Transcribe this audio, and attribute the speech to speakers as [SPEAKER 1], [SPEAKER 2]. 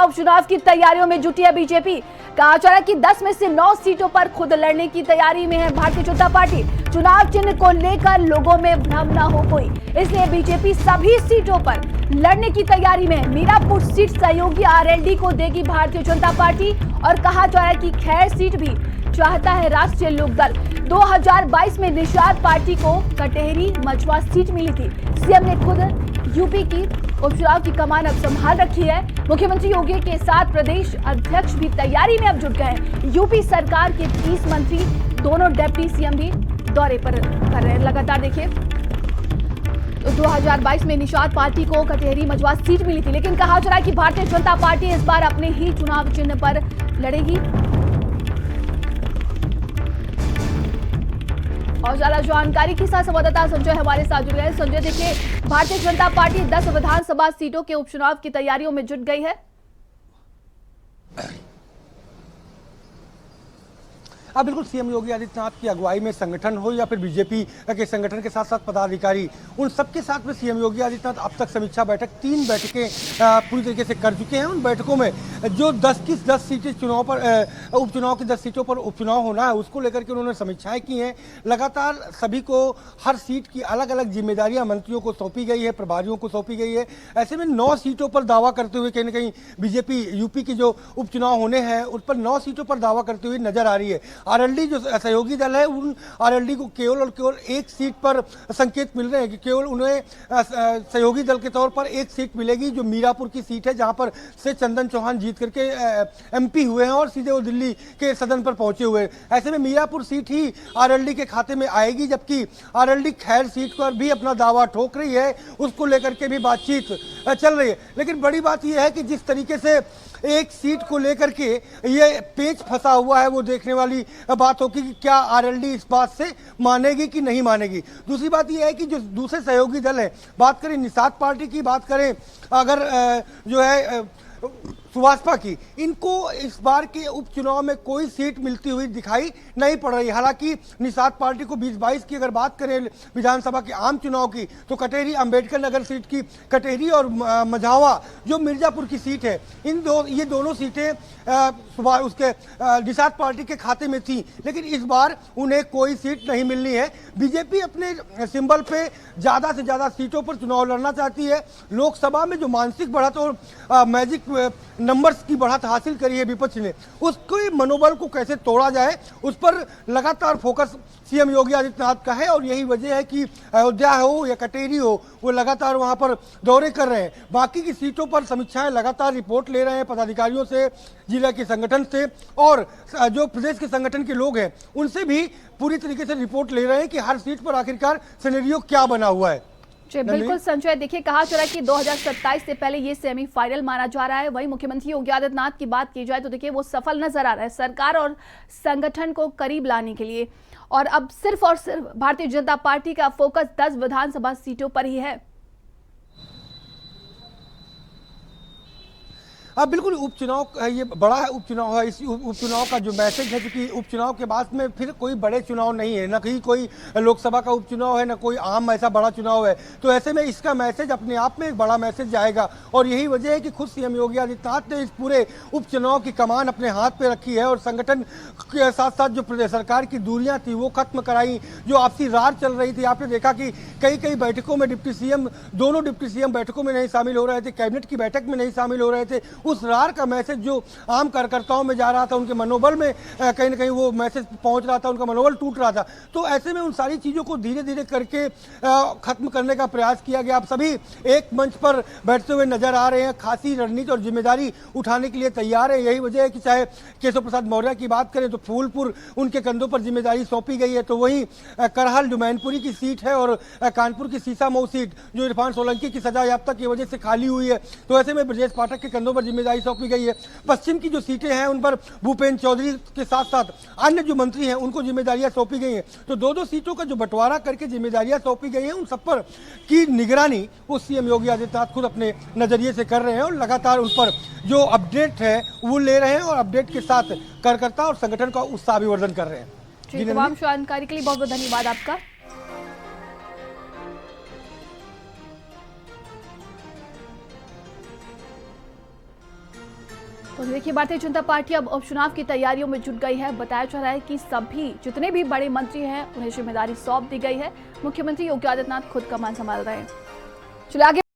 [SPEAKER 1] उपचुनाव की तैयारियों में जुटी है बीजेपी। कहा जा रहा है कि 10 में से 9 सीटों पर खुद लड़ने की तैयारी में है भारतीय जनता पार्टी। चुनाव चिन्ह को लेकर लोगों में भ्रम न हो कोई, इसलिए बीजेपी सभी सीटों पर लड़ने की तैयारी में है। मीरापुर सीट सहयोगी आरएलडी को देगी भारतीय जनता पार्टी और कहा जा रहा है कि खैर सीट भी चाहता है राष्ट्रीय लोकदल। 2022 में निषाद पार्टी को कटेहरी मझवा सीट मिली थी। सीएम ने खुद यूपी की उपचुनाव की कमान अब संभाल रखी है। मुख्यमंत्री योगी के साथ प्रदेश अध्यक्ष भी तैयारी में अब जुट गए हैं। यूपी सरकार के 30 मंत्री, दोनों डिप्टी सीएम भी दौरे पर कर रहे हैं। लगातार देखिए, तो 2022 में निषाद पार्टी को कटेहरी मझवा सीट मिली थी, लेकिन कहा जा रहा है कि भारतीय जनता पार्टी इस बार अपने ही चुनाव चिन्ह पर लड़ेगी। और ज्यादा जानकारी के साथ संवाददाता संजय हमारे साथ जुड़ गए। संजय, देखिए, भारतीय जनता पार्टी 10 विधानसभा सीटों के उपचुनाव की तैयारियों में जुट गई है।
[SPEAKER 2] हाँ बिल्कुल, सीएम योगी आदित्यनाथ की अगुवाई में संगठन हो या फिर बीजेपी के संगठन के साथ साथ पदाधिकारी, उन सबके साथ में सीएम योगी आदित्यनाथ अब तक समीक्षा बैठक 3 बैठकें पूरी तरीके से कर चुके हैं। उन बैठकों में जो 10 की 10 सीटें चुनाव पर उपचुनाव की 10 सीटों पर उपचुनाव होना है, उसको लेकर के उन्होंने समीक्षाएं की हैं। लगातार सभी को हर सीट की अलग अलग जिम्मेदारियां मंत्रियों को सौंपी गई है, प्रभारियों को सौंपी गई है। ऐसे में 9 सीटों पर दावा करते हुए कहीं ना कहीं बीजेपी यूपी की जो उपचुनाव होने हैं उन पर 9 सीटों पर दावा करते हुए नजर आ रही है। आरएलडी जो सहयोगी दल है, उन आरएलडी को केवल और केवल एक सीट पर संकेत मिल रहे हैं कि केवल उन्हें सहयोगी दल के तौर पर एक सीट मिलेगी, जो मीरापुर की सीट है, जहां पर से चंदन चौहान जीत करके एमपी हुए हैं और सीधे वो दिल्ली के सदन पर पहुंचे हुए हैं। ऐसे में मीरापुर सीट ही आरएलडी के खाते में आएगी, जबकि आरएलडी खैर सीट पर भी अपना दावा ठोक रही है। उसको लेकर के भी बातचीत चल रही है। लेकिन बड़ी बात यह है कि जिस तरीके से एक सीट को लेकर के ये पेच फंसा हुआ है, वो देखने वाली बात होगी कि क्या आरएलडी इस बात से मानेगी कि नहीं मानेगी। दूसरी बात यह है कि जो दूसरे सहयोगी दल है, बात करें निषाद पार्टी की, बात करें अगर जो है सुभाषपा की, इनको इस बार के उपचुनाव में कोई सीट मिलती हुई दिखाई नहीं पड़ रही। हालांकि निषाद पार्टी को 2022 की अगर बात करें विधानसभा के आम चुनाव की, तो कटेहरी अंबेडकर नगर सीट की, कटेहरी और मझावा जो मिर्जापुर की सीट है, ये दोनों सीटें उसके निषाद पार्टी के खाते में थी। लेकिन इस बार उन्हें कोई सीट नहीं मिलनी है। बीजेपी अपने सिंबल पे ज्यादा से ज्यादा सीटों पर चुनाव लड़ना चाहती है। लोकसभा में जो मानसिक बढ़त और मैजिक नंबर्स की बढ़त हासिल करी है विपक्ष ने, उसके मनोबल को कैसे तोड़ा जाए, उस पर लगातार फोकस सीएम योगी आदित्यनाथ का है। और यही वजह है कि अयोध्या हो या कटेहरी हो, वो लगातार वहां पर दौरे कर रहे हैं। बाकी की सीटों पर समीक्षाएं लगातार रिपोर्ट ले रहे हैं पदाधिकारियों से, जिला के संगठन से, और जो प्रदेश के संगठन के लोग हैं उनसे भी पूरी तरीके से रिपोर्ट ले रहे हैं कि हर सीट पर आखिरकार सिनेरियो क्या बना हुआ है।
[SPEAKER 1] जी बिल्कुल संजय, देखिए, कहा जा रहा है कि 2027 से पहले ये सेमीफाइनल माना जा रहा है। वहीं मुख्यमंत्री योगी आदित्यनाथ की बात की जाए तो देखिए, वो सफल नजर आ रहा है सरकार और संगठन को करीब लाने के लिए। और अब सिर्फ और सिर्फ भारतीय जनता पार्टी का फोकस 10 विधानसभा सीटों पर ही है।
[SPEAKER 2] हाँ बिल्कुल, उपचुनाव ये बड़ा उपचुनाव है। इस उपचुनाव का जो मैसेज है, क्योंकि उपचुनाव के बाद में फिर कोई बड़े चुनाव नहीं है, न कहीं कोई लोकसभा का उपचुनाव है, न कोई आम ऐसा बड़ा चुनाव है। तो ऐसे में इसका मैसेज अपने आप में एक बड़ा मैसेज जाएगा। और यही वजह है कि खुद सीएम योगी आदित्यनाथ ने इस पूरे उपचुनाव की कमान अपने हाथ पे रखी है और संगठन के साथ साथ जो प्रदेश सरकार की दूरियां थी वो खत्म कराई। जो आपसी रार चल रही थी, आपने देखा कि कई बैठकों में डिप्टी सीएम, दोनों डिप्टी सीएम बैठकों में नहीं शामिल हो रहे थे, कैबिनेट की बैठक में नहीं शामिल हो रहे थे। उस रार का मैसेज जो आम कार्यकर्ताओं में जा रहा था, उनके मनोबल में कहीं ना कहीं वो मैसेज पहुंच रहा था, उनका मनोबल टूट रहा था। तो ऐसे में उन सारी चीजों को धीरे धीरे करके खत्म करने का प्रयास किया गया। आप सभी एक मंच पर बैठते हुए नजर आ रहे हैं, खासी रणनीति और जिम्मेदारी उठाने के लिए तैयार है। यही वजह है कि चाहे केशव प्रसाद मौर्य की बात करें तो फूलपुर उनके कंधों पर जिम्मेदारी सौंपी गई है, तो वहीं करहल जो मैनपुरी की सीट है और कानपुर की सीसामऊ सीट जो इरफान सोलंकी की सजा याफ्ता की वजह से खाली हुई है, तो ऐसे में ब्रजेश पाठक के कंधों पर जिम्मेदारी सौंपी गई है। पश्चिम की जो सीटें हैं उन पर भूपेंद्र चौधरी के साथ साथ अन्य जो मंत्री हैं उनको जिम्मेदारियां सौंपी गई हैं। तो दो सीटों का जो बंटवारा करके जिम्मेदारियां सौंपी गई हैं, उन सब पर की निगरानी वो सीएम योगी आदित्यनाथ खुद अपने नजरिए से कर रहे हैं और लगातार उन पर जो अपडेट है वो ले रहे हैं और अपडेट के साथ कार्यकर्ता और संगठन का उत्साह अभिवर्धन कर रहे हैं।
[SPEAKER 1] तमाम जानकारी के लिए बहुत बहुत धन्यवाद आपका। तो देखिए, भारतीय जनता पार्टी अब उपचुनाव की तैयारियों में जुट गई है। बताया जा रहा है कि सभी जितने भी बड़े मंत्री हैं उन्हें जिम्मेदारी सौंप दी गई है। मुख्यमंत्री योगी आदित्यनाथ खुद कमान संभाल रहे हैं। चलिए आगे